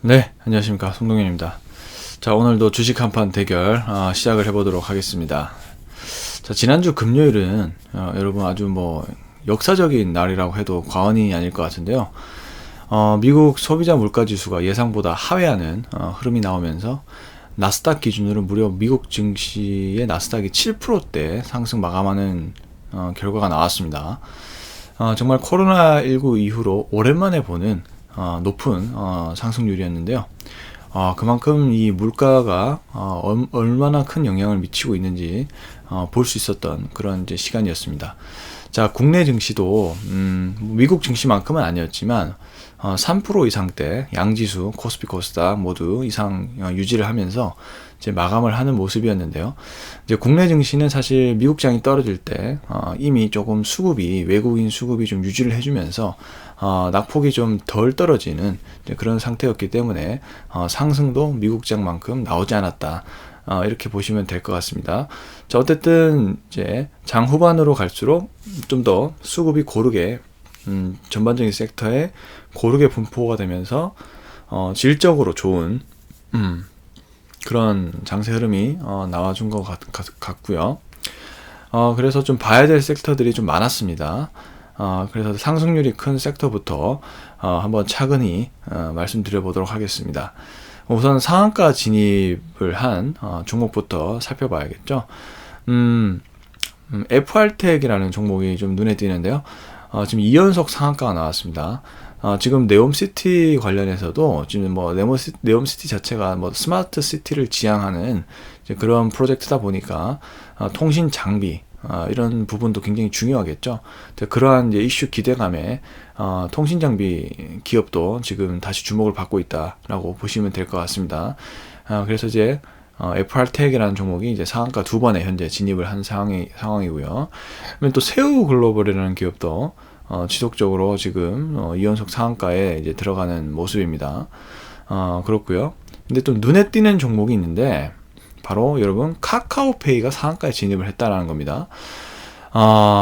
네, 안녕하십니까. 송동현입니다. 자, 오늘도 주식 한판 대결 시작을 해보도록 하겠습니다. 자, 지난주 금요일은 여러분 아주 역사적인 날이라고 해도 과언이 아닐 것 같은데요. 미국 소비자 물가지수가 예상보다 하회하는 흐름이 나오면서 나스닥 기준으로 무려 미국 증시의 나스닥이 7%대 상승 마감하는 결과가 나왔습니다. 정말 코로나19 이후로 오랜만에 보는 높은 상승률이었는데요. 그만큼 이 물가가 얼마나 큰 영향을 미치고 있는지 볼 수 있었던 그런 이제 시간이었습니다. 자, 국내 증시도 미국 증시만큼은 아니었지만 3% 이상대 양지수, 코스피, 코스닥 모두 이상 유지를 하면서 이제 마감을 하는 모습이었는데요. 이제 국내 증시는 사실 미국장이 떨어질 때 이미 조금 외국인 수급이 좀 유지를 해주면서 낙폭이 좀 덜 떨어지는 그런 상태였기 때문에 상승도 미국장만큼 나오지 않았다. 이렇게 보시면 될 것 같습니다. 자, 어쨌든 이제 장 후반으로 갈수록 좀 더 수급이 고르게 전반적인 섹터에 고르게 분포가 되면서 질적으로 좋은 그런 장세 흐름이 나와준 것 같고요. 그래서 좀 봐야 될 섹터들이 좀 많았습니다. 그래서 상승률이 큰 섹터부터 한번 차근히 말씀드려 보도록 하겠습니다. 우선 상한가 진입을 한 종목부터 살펴봐야겠죠. FR텍이라는 종목이 좀 눈에 띄는데요. 지금 2연속 상한가가 나왔습니다. 지금 네옴시티 관련해서도 지금 네옴시티 자체가 스마트 시티를 지향하는 그런 프로젝트다 보니까 통신 장비 이런 부분도 굉장히 중요하겠죠. 그러한 이제 이슈 기대감에 통신 장비 기업도 지금 다시 주목을 받고 있다라고 보시면 될 것 같습니다. 그래서 이제 FR텍이라는 종목이 이제 상한가 2번에 현재 진입을 한 상황이고요. 그러면 또 세우글로벌이라는 기업도 지속적으로 지금 2연속 상한가에 이제 들어가는 모습입니다. 그렇고요. 근데 또 눈에 띄는 종목이 있는데 바로 여러분 카카오페이가 상한가에 진입을 했다라는 겁니다.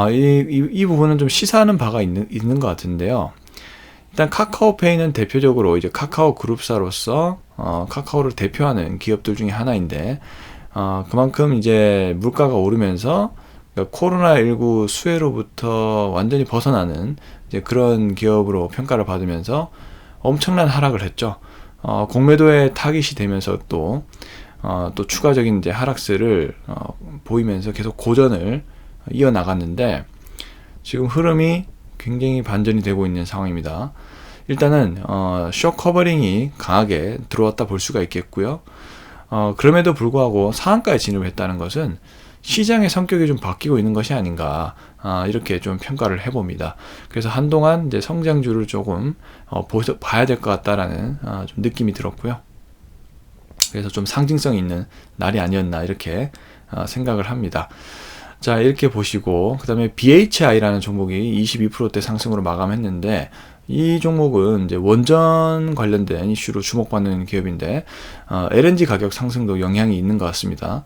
이 부분은 좀 시사하는 바가 있는 것 같은데요. 일단 카카오페이는 대표적으로 이제 카카오 그룹사로서 카카오를 대표하는 기업들 중에 하나인데 그만큼 이제 물가가 오르면서 코로나19 수혜로부터 완전히 벗어나는 이제 그런 기업으로 평가를 받으면서 엄청난 하락을 했죠. 공매도에 타깃이 되면서 또 추가적인 이제 하락세를 보이면서 계속 고전을 이어나갔는데 지금 흐름이 굉장히 반전이 되고 있는 상황입니다. 일단은 숏 커버링이 강하게 들어왔다 볼 수가 있겠고요. 그럼에도 불구하고 상한가에 진입을 했다는 것은 시장의 성격이 좀 바뀌고 있는 것이 아닌가 이렇게 좀 평가를 해봅니다. 그래서 한동안 이제 성장주를 조금 봐야 될 것 같다라는 좀 느낌이 들었고요. 그래서 좀 상징성 있는 날이 아니었나 이렇게 생각을 합니다. 자, 이렇게 보시고 그 다음에 BHI라는 종목이 22%대 상승으로 마감했는데 이 종목은 이제 원전 관련된 이슈로 주목받는 기업인데 LNG 가격 상승도 영향이 있는 것 같습니다.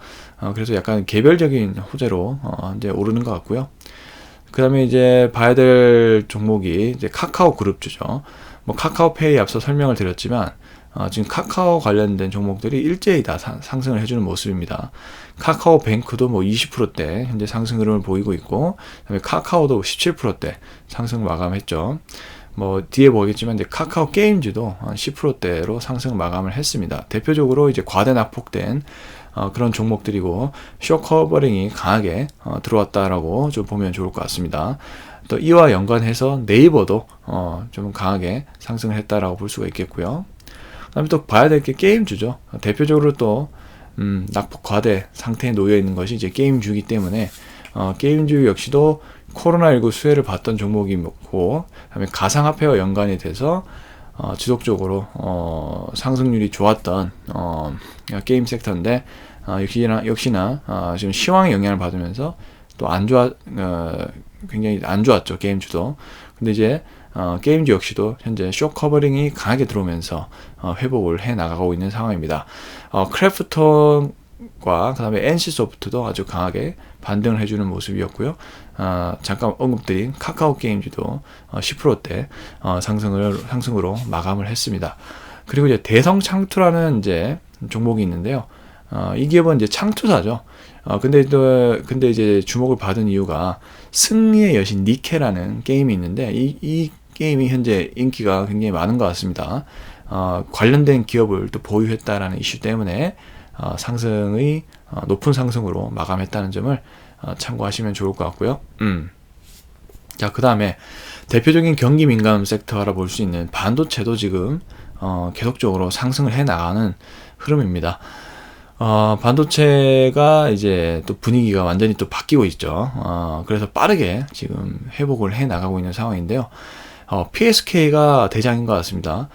그래서 약간 개별적인 호재로 이제 오르는 것 같고요. 그 다음에 이제 봐야 될 종목이 이제 카카오 그룹주죠. 카카오페이 앞서 설명을 드렸지만 지금 카카오 관련된 종목들이 일제히 다 상승을 해주는 모습입니다. 카카오뱅크도 20%대 현재 상승 흐름을 보이고 있고, 그다음에 카카오도 17%대 상승 마감했죠. 뒤에 보겠지만 이제 카카오 게임즈도 10%대로 상승 마감을 했습니다. 대표적으로 이제 과대 낙폭된 그런 종목들이고 숏 커버링이 강하게 들어왔다라고 좀 보면 좋을 것 같습니다. 또 이와 연관해서 네이버도 좀 강하게 상승을 했다라고 볼 수가 있겠고요. 그다음에 또 봐야 될 게 게임주죠. 대표적으로 또 낙폭 과대 상태에 놓여 있는 것이 이제 게임주이기 때문에 게임주 역시도 코로나19 수혜를 받던 종목이고, 그다음에 가상화폐와 연관이 돼서 지속적으로 상승률이 좋았던 게임 섹터인데 역시나 지금 시황의 영향을 받으면서 또 굉장히 안 좋았죠, 게임주도. 근데 이제 게임주 역시도 현재 숏 커버링이 강하게 들어오면서 회복을 해 나가고 있는 상황입니다. 크래프톤과 그다음에 NC소프트도 아주 강하게 반등을 해주는 모습이었고요. 잠깐 언급드린 카카오 게임즈도 10%대 상승으로 마감을 했습니다. 그리고 이제 대성창투라는 이제 종목이 있는데요. 이 기업은 이제 창투사죠. 근데 이제 주목을 받은 이유가 승리의 여신 니케라는 게임이 있는데 이 게임이 현재 인기가 굉장히 많은 것 같습니다. 관련된 기업을 또 보유했다라는 이슈 때문에 상승의 높은 상승으로 마감했다는 점을 참고하시면 좋을 것 같고요. 자, 그 다음에 대표적인 경기 민감 섹터 알아볼 수 있는 반도체도 지금 계속적으로 상승을 해 나가는 흐름입니다. 반도체가 이제 또 분위기가 완전히 또 바뀌고 있죠. 그래서 빠르게 지금 회복을 해 나가고 있는 상황인데요. PSK가 대장인 것 같습니다.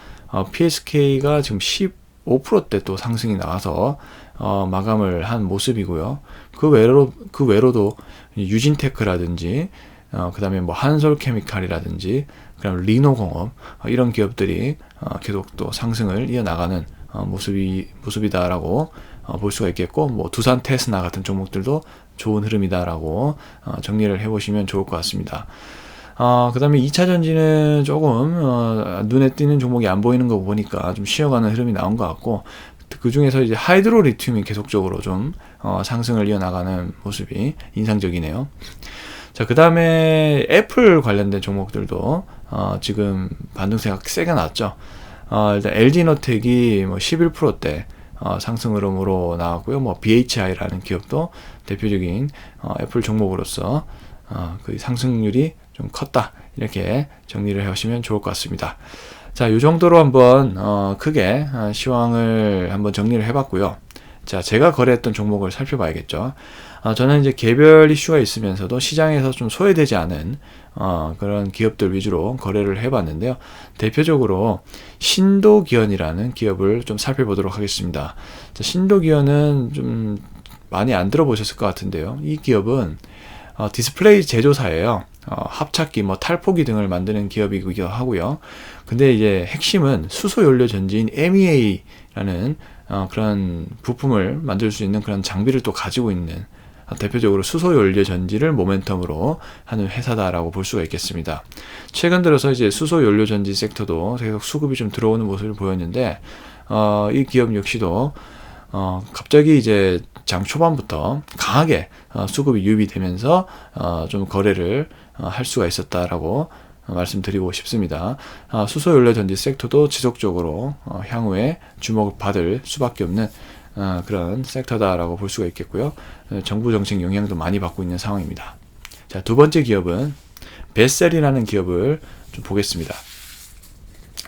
PSK가 지금 15%대 또 상승이 나와서 마감을 한 모습이고요. 그 외로도 유진테크라든지 그 다음에 뭐 한솔케미칼이라든지 그다음 리노공업 이런 기업들이 계속 또 상승을 이어나가는 모습이다라고 볼 수가 있겠고, 뭐 두산 테스나 같은 종목들도 좋은 흐름이다라고 정리를 해보시면 좋을 것 같습니다. 그 다음에 2차 전지는 조금 눈에 띄는 종목이 안 보이는 거 보니까 좀 쉬어가는 흐름이 나온 것 같고, 그 중에서 이제 하이드로 리튬이 계속적으로 좀 상승을 이어나가는 모습이 인상적이네요. 자, 그 다음에 애플 관련된 종목들도 지금 반등세가 세게 났죠. 일단 LG노텍이 뭐 11%대 상승 흐름으로 나왔고요. 뭐 BHI라는 기업도 대표적인 애플 종목으로서 그 상승률이 좀 컸다, 이렇게 정리를 해오시면 좋을 것 같습니다. 자, 이 정도로 한번 크게 시황을 한번 정리를 해봤고요. 자, 제가 거래했던 종목을 살펴봐야겠죠. 저는 이제 개별 이슈가 있으면서도 시장에서 좀 소외되지 않은 그런 기업들 위주로 거래를 해봤는데요. 대표적으로 신도기현이라는 기업을 좀 살펴보도록 하겠습니다. 자, 신도기현은 좀 많이 안 들어보셨을 것 같은데요. 이 기업은 디스플레이 제조사예요. 합착기, 뭐 탈포기 등을 만드는 기업이기도 하고요. 근데 이제 핵심은 수소연료 전지인 MEA라는 그런 부품을 만들 수 있는 그런 장비를 또 가지고 있는, 대표적으로 수소연료 전지를 모멘텀으로 하는 회사다라고 볼 수가 있겠습니다. 최근 들어서 이제 수소연료 전지 섹터도 계속 수급이 좀 들어오는 모습을 보였는데, 이 기업 역시도 갑자기 이제 장 초반부터 강하게 수급이 유입되면서 좀 거래를 할 수가 있었다라고 말씀드리고 싶습니다. 수소연료 전지 섹터도 지속적으로 향후에 주목을 받을 수밖에 없는 그런 섹터다라고 볼 수가 있겠고요. 정부 정책 영향도 많이 받고 있는 상황입니다. 자, 두 번째 기업은 베셀이라는 기업을 좀 보겠습니다.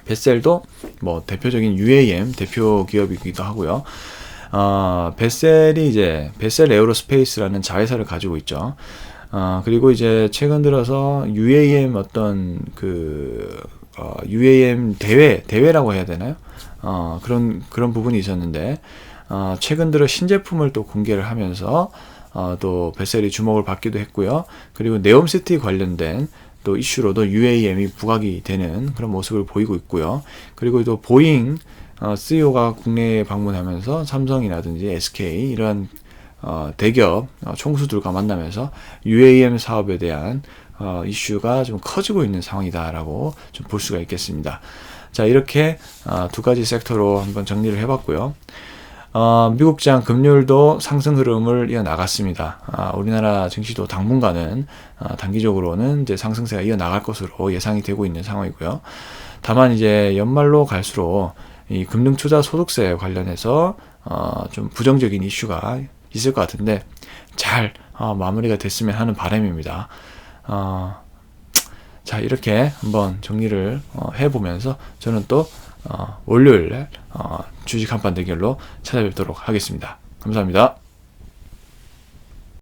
베셀도 뭐 대표적인 UAM 대표 기업이기도 하고요. 베셀이 이제 베셀 에어로스페이스라는 자회사를 가지고 있죠. 그리고 이제 최근 들어서 UAM 어떤 UAM 대회라고 해야 되나요? 그런 부분이 있었는데, 최근 들어 신제품을 또 공개를 하면서 또 베셀이 주목을 받기도 했고요. 그리고 네옴시티 관련된 또 이슈로도 UAM이 부각이 되는 그런 모습을 보이고 있고요. 그리고 또 보잉 CEO가 국내에 방문하면서 삼성이라든지 SK 이런 대기업 총수들과 만나면서 UAM 사업에 대한 이슈가 좀 커지고 있는 상황이다라고 좀 볼 수가 있겠습니다. 자, 이렇게 두 가지 섹터로 한번 정리를 해봤고요. 미국장 금요일도 상승 흐름을 이어나갔습니다. 우리나라 증시도 당분간은 단기적으로는 이제 상승세가 이어나갈 것으로 예상이 되고 있는 상황이고요. 다만 이제 연말로 갈수록 이 금융투자 소득세 관련해서 좀 부정적인 이슈가 있을 것 같은데 잘 마무리가 됐으면 하는 바람입니다. 자, 이렇게 한번 정리를 해보면서 저는 또 월요일에 주식 한판 대결로 찾아뵙도록 하겠습니다. 감사합니다.